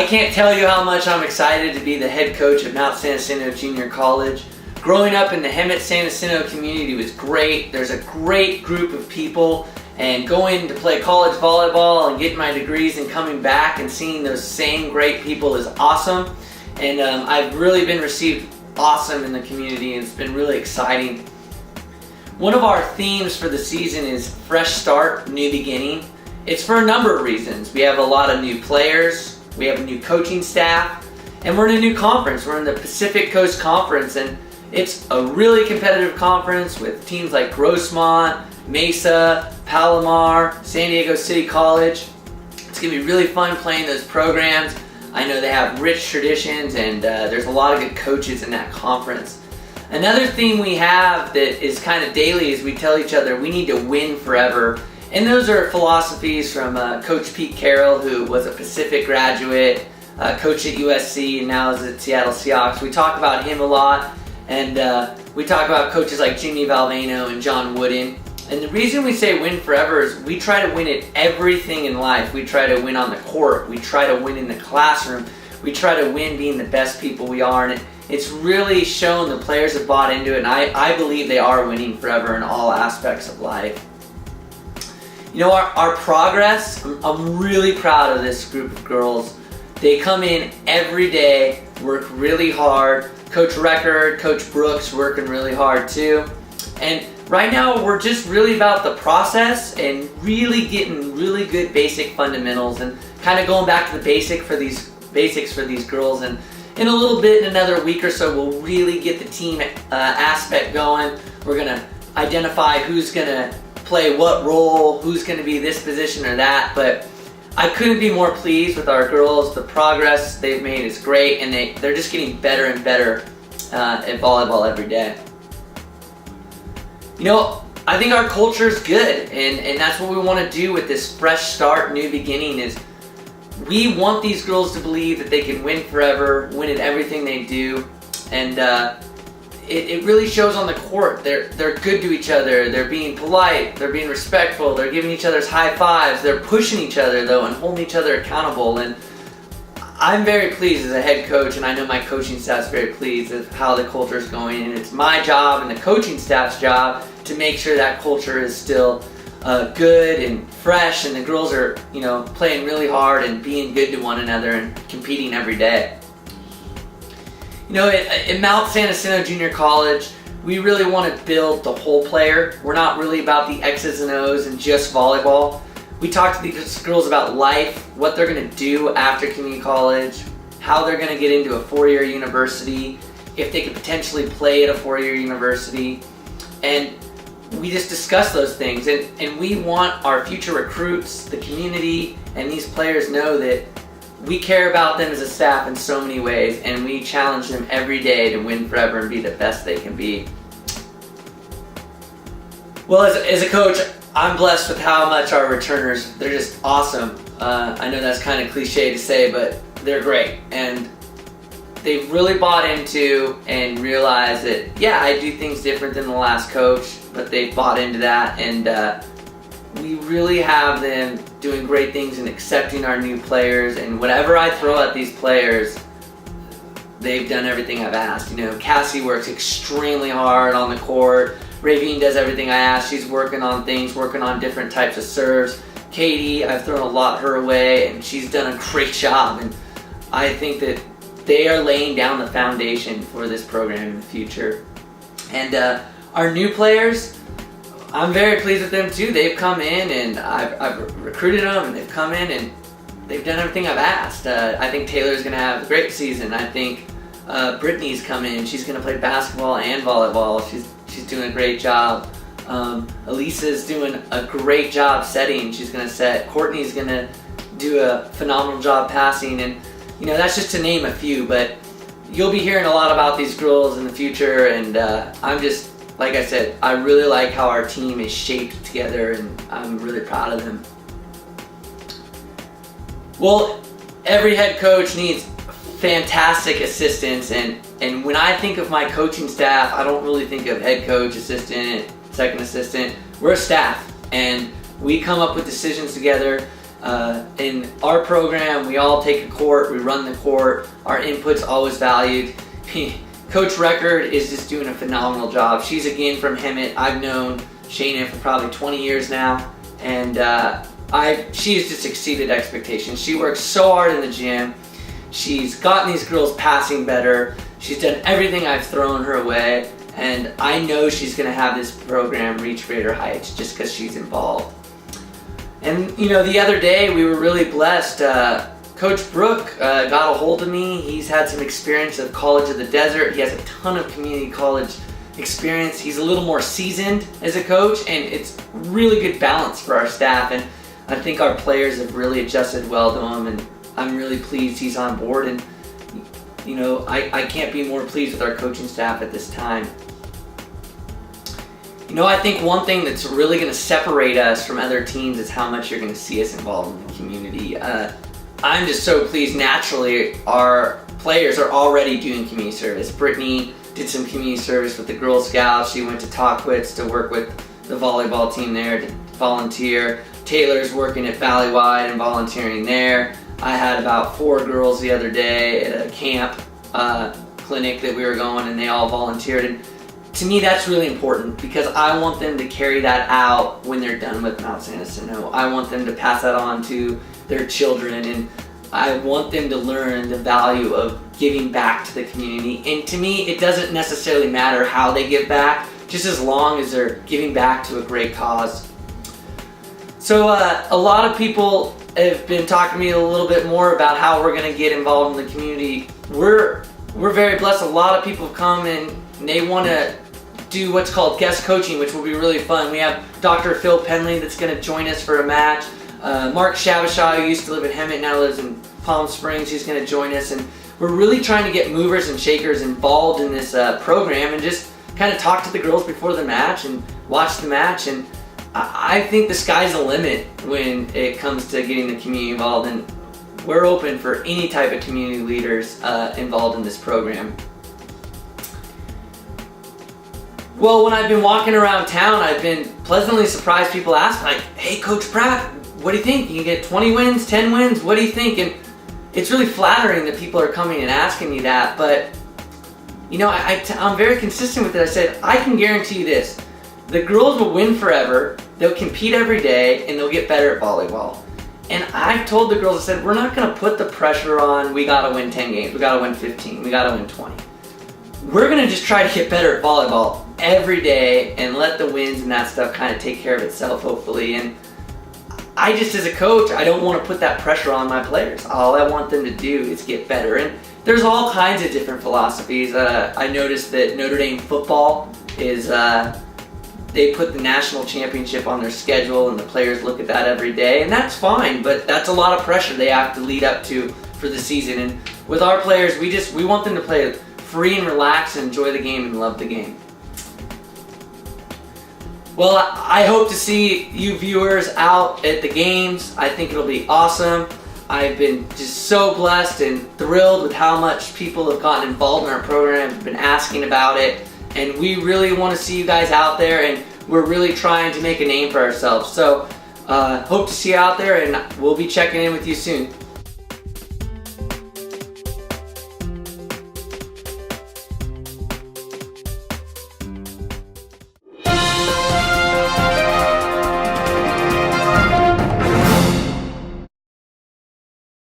can't tell you how much I'm excited to be the head coach of Mount San Jacinto Junior College. Growing up in the Hemet San Jacinto community was great. There's a great group of people, and going to play college volleyball and getting my degrees and coming back and seeing those same great people is awesome. And I've really been received awesome in the community, and it's been really exciting. One of our themes for the season is fresh start, new beginning. It's for a number of reasons. We have a lot of new players, we have a new coaching staff, and we're in a new conference. We're in the Pacific Coast Conference, and it's a really competitive conference with teams like Grossmont, Mesa, Palomar, San Diego City College. It's going to be really fun playing those programs. I know they have rich traditions, and there's a lot of good coaches in that conference. Another theme we have that is kind of daily is we tell each other we need to win forever. And those are philosophies from Coach Pete Carroll, who was a Pacific graduate, coach at USC, and now is at Seattle Seahawks. We talk about him a lot, and we talk about coaches like Jimmy Valvano and John Wooden. And the reason we say win forever is we try to win at everything in life. We try to win on the court. We try to win in the classroom. We try to win being the best people we are. And it's really shown the players have bought into it, and I believe they are winning forever in all aspects of life. You know, our progress, I'm really proud of this group of girls. They come in every day, work really hard. Coach Record, Coach Brooks working really hard too. And right now we're just really about the process and really getting really good basic fundamentals and kind of going back to the basics for these girls. And in a little bit, in another week or so, we'll really get the team aspect going. We're gonna identify who's gonna play what role, who's gonna be this position or that. But I couldn't be more pleased with our girls. The progress they've made is great, and they're just getting better and better at volleyball every day. You know, I think our culture is good, and that's what we want to do with this fresh start, new beginning. Is we want these girls to believe that they can win forever, win at everything they do, and it really shows on the court. They're good to each other. They're being polite. They're being respectful. They're giving each other's high fives. They're pushing each other though and holding each other accountable. And I'm very pleased as a head coach, and I know my coaching staff's very pleased with how the culture is going. And it's my job and the coaching staff's job to make sure that culture is still good and fresh, and the girls are, you know, playing really hard and being good to one another and competing every day. You know, at Mount San Jacinto Junior College, we really want to build the whole player. We're not really about the X's and O's and just volleyball. We talk to these girls about life, what they're going to do after community college, how they're going to get into a four-year university, if they could potentially play at a four-year university. And we just discuss those things. And we want our future recruits, the community, and these players know that we care about them as a staff in so many ways, and we challenge them every day to win forever and be the best they can be. Well, as a coach, I'm blessed with how much our returners, they're just awesome. I know that's kind of cliche to say, but they're great. And they've really bought into and realized that, yeah, I do things different than the last coach, but they've bought into that, and we really have them doing great things and accepting our new players. And whatever I throw at these players, they've done everything I've asked. You know, Cassie works extremely hard on the court. Ravine does everything I ask. She's working on things, working on different types of serves. Katie, I've thrown a lot her way, and she's done a great job. And I think that they are laying down the foundation for this program in the future. And our new players, I'm very pleased with them too. They've come in, and I've recruited them, and they've come in and they've done everything I've asked. I think Taylor's going to have a great season. I think Brittany's come in. She's going to play basketball and volleyball. She's doing a great job. Elisa's doing a great job setting. She's going to set. Courtney's going to do a phenomenal job passing. And, you know, that's just to name a few. But you'll be hearing a lot about these girls in the future. And I'm just, like I said, I really like how our team is shaped together, and I'm really proud of them. Well, every head coach needs fantastic assistants, and when I think of my coaching staff, I don't really think of head coach, assistant, second assistant. We're a staff, and we come up with decisions together. In our program, we all take a court, we run the court, our input's always valued. Coach Record is just doing a phenomenal job. She's again from Hemet. I've known Shayna for probably 20 years now, and she has just exceeded expectations. She works so hard in the gym. She's gotten these girls passing better. She's done everything I've thrown her way, and I know she's going to have this program reach greater heights just because she's involved. And the other day we were really blessed. Coach Brooke got a hold of me. He's had some experience at College of the Desert. He has a ton of community college experience. He's a little more seasoned as a coach, and it's really good balance for our staff. And I think our players have really adjusted well to him, and I'm really pleased he's on board. And I can't be more pleased with our coaching staff at this time. I think one thing that's really going to separate us from other teams is how much you're going to see us involved in the community. I'm just so pleased. Naturally, our players are already doing community service. Brittany did some community service with the Girl Scouts. She went to Talkwitz to work with the volleyball team there to volunteer. Taylor's working at Valleywide and volunteering there. I had about 4 girls the other day at a camp clinic that we were going, and they all volunteered. And to me, that's really important because I want them to carry that out when they're done with Mount San Jacinto. I want them to pass that on to their children, and I want them to learn the value of giving back to the community. And to me, it doesn't necessarily matter how they give back, just as long as they're giving back to a great cause. So a lot of people have been talking to me a little bit more about how we're going to get involved in the community. We're very blessed. A lot of people have come and they want to do what's called guest coaching, which will be really fun. We have Dr. Phil Penley that's going to join us for a match. Mark Shabashaw, who used to live in Hemet, now lives in Palm Springs, he's going to join us. And we're really trying to get movers and shakers involved in this program and just kind of talk to the girls before the match and watch the match. And I think the sky's the limit when it comes to getting the community involved, and we're open for any type of community leaders involved in this program. Well, when I've been walking around town, I've been pleasantly surprised. People ask, like, hey, Coach Pratte, what do you think? You can get 20 wins, 10 wins, what do you think? And it's really flattering that people are coming and asking me that, but I'm very consistent with it. I said, I can guarantee you this. The girls will win forever, they'll compete every day, and they'll get better at volleyball. And I've told the girls, I said, we're not going to put the pressure on, we got to win 10 games, we got to win 15, we got to win 20. We're going to just try to get better at volleyball every day and let the wins and that stuff kind of take care of itself, hopefully. And I just, as a coach, I don't want to put that pressure on my players. All I want them to do is get better. And there's all kinds of different philosophies. I noticed that Notre Dame football is, they put the national championship on their schedule and the players look at that every day, and that's fine, but that's a lot of pressure they have to lead up to for the season. And with our players, we want them to play free and relax and enjoy the game and love the game. Well, I hope to see you viewers out at the games. I think it'll be awesome. I've been just so blessed and thrilled with how much people have gotten involved in our program, have been asking about it, and we really want to see you guys out there, and we're really trying to make a name for ourselves. So hope to see you out there, and we'll be checking in with you soon.